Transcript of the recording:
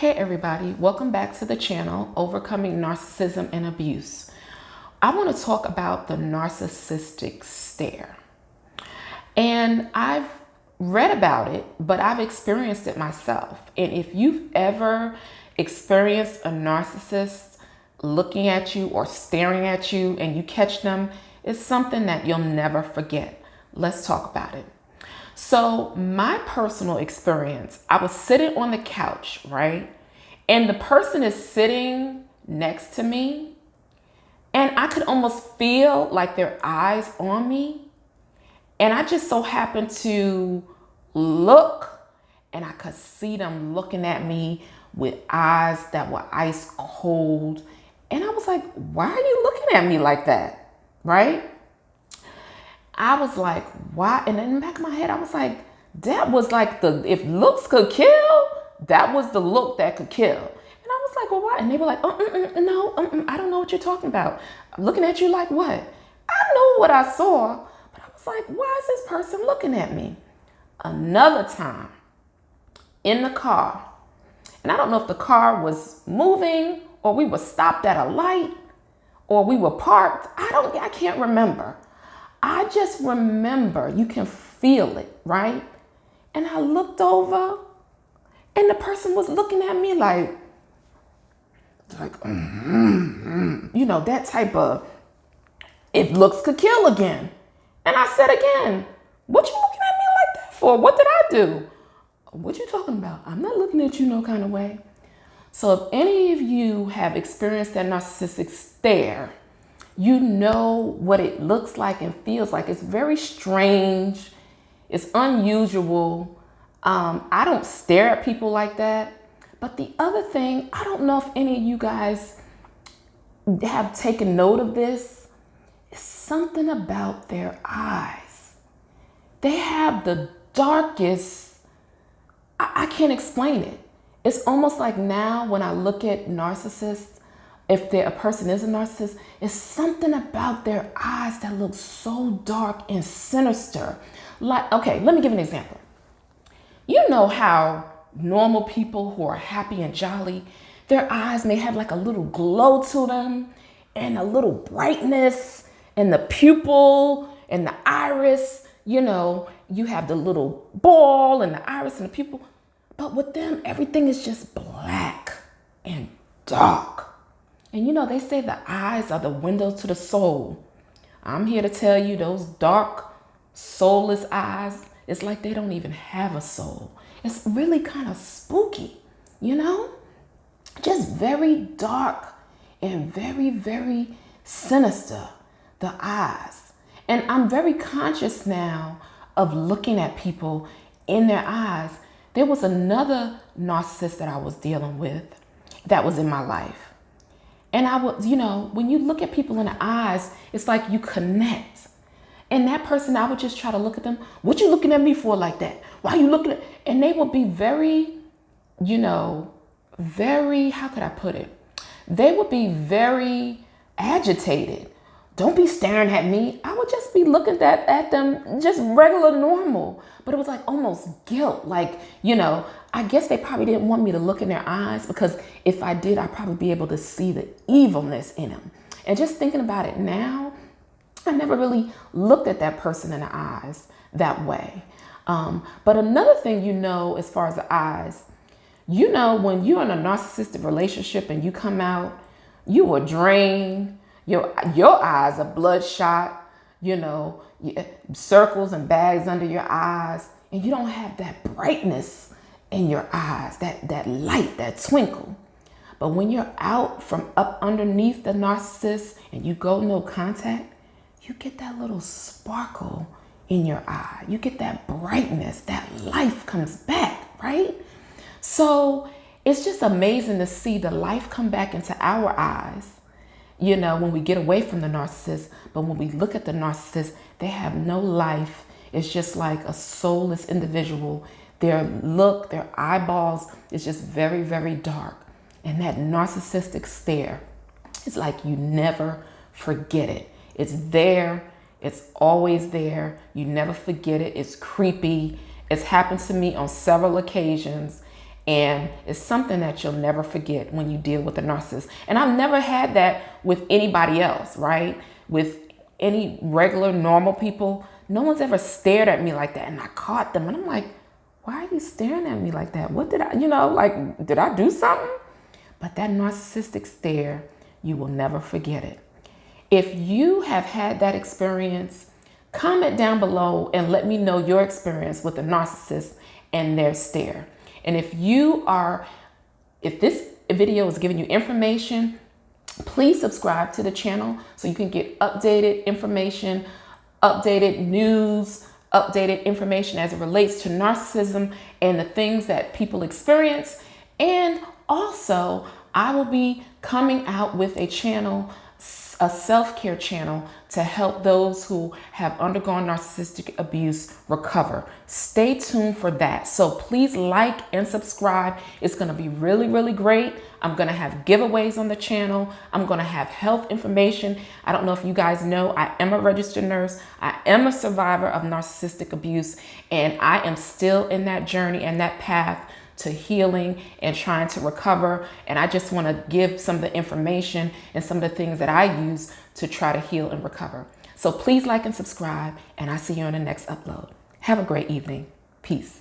Hey everybody, welcome back to the channel, Overcoming Narcissism and Abuse. I want to talk about the narcissistic stare. And I've read about it, but I've experienced it myself. And if you've ever experienced a narcissist looking at you or staring at you and you catch them, it's something that you'll never forget. Let's talk about it. So my personal experience, I was sitting on the couch, right? And the person is sitting next to me and I could almost feel like their eyes on me. And I just so happened to look and I could see them looking at me with eyes that were ice cold. And I was like, why are you looking at me like that? Right? I was like, why? And in the back of my head, I was like, that was like if looks could kill, that was the look that could kill. And I was like, well, why? And they were like, no, I don't know what you're talking about. I'm looking at you like what? I know what I saw, but I was like, why is this person looking at me? Another time in the car, and I don't know if the car was moving or we were stopped at a light or we were parked. I can't remember. I just remember you can feel it, right? And I looked over and the person was looking at me like that type of, if looks could kill again. And I said again, what you looking at me like that for? What did I do? What you talking about? I'm not looking at you no kind of way. So if any of you have experienced that narcissistic stare, you know what it looks like and feels like. It's very strange. It's unusual. I don't stare at people like that. But the other thing, I don't know if any of you guys have taken note of this. It's something about their eyes. They have the darkest, I can't explain it. It's almost like now when I look at narcissists, if a person is a narcissist, it's something about their eyes that looks so dark and sinister. Like, okay, let me give an example. You know how normal people who are happy and jolly, their eyes may have like a little glow to them and a little brightness and the pupil and the iris, you have the little ball and the iris and the pupil. But with them, everything is just black and dark. And they say the eyes are the windows to the soul. I'm here to tell you those dark, soulless eyes, it's like they don't even have a soul. It's really kind of spooky, Just very dark and very, very sinister, the eyes. And I'm very conscious now of looking at people in their eyes. There was another narcissist that I was dealing with that was in my life. And I would, when you look at people in the eyes, it's like you connect. And that person, I would just try to look at them. What you looking at me for like that? Why you looking at? And they would be very, very, how could I put it? They would be very agitated. Don't be staring at me. I would just be looking at them just regular, normal. But it was like almost guilt. Like, I guess they probably didn't want me to look in their eyes because if I did, I'd probably be able to see the evilness in them. And just thinking about it now, I never really looked at that person in the eyes that way. But another thing, as far as the eyes, when you're in a narcissistic relationship and you come out, you are drained. Your eyes are bloodshot, circles and bags under your eyes, and you don't have that brightness in your eyes, that light, that twinkle. But when you're out from up underneath the narcissist and you go no contact, you get that little sparkle in your eye. You get that brightness, that life comes back, right? So it's just amazing to see the life come back into our eyes, when we get away from the narcissist. But when we look at the narcissist, they have no life. It's just like a soulless individual. Their look, their eyeballs is just very, very dark. And that narcissistic stare, it's like you never forget it. It's there. It's always there. You never forget it. It's creepy. It's happened to me on several occasions. And it's something that you'll never forget when you deal with a narcissist. And I've never had that with anybody else, right? With any regular, normal people. No one's ever stared at me like that. And I caught them and I'm like, why are you staring at me like that? What did I, like, did I do something? But that narcissistic stare, you will never forget it. If you have had that experience, comment down below and let me know your experience with a narcissist and their stare. And if this video is giving you information, please subscribe to the channel so you can get updated information, updated news, updated information as it relates to narcissism and the things that people experience. And also, I will be coming out with a channel, a self-care channel, to help those who have undergone narcissistic abuse recover. Stay tuned for that. So please like and subscribe. It's going to be really, really great. I'm going to have giveaways on the channel. I'm going to have health information. I don't know if you guys know, I am a registered nurse. I am a survivor of narcissistic abuse, and I am still in that journey and that path to healing and trying to recover. And I just want to give some of the information and some of the things that I use to try to heal and recover. So please like and subscribe, and I'll see you on the next upload. Have a great evening. Peace.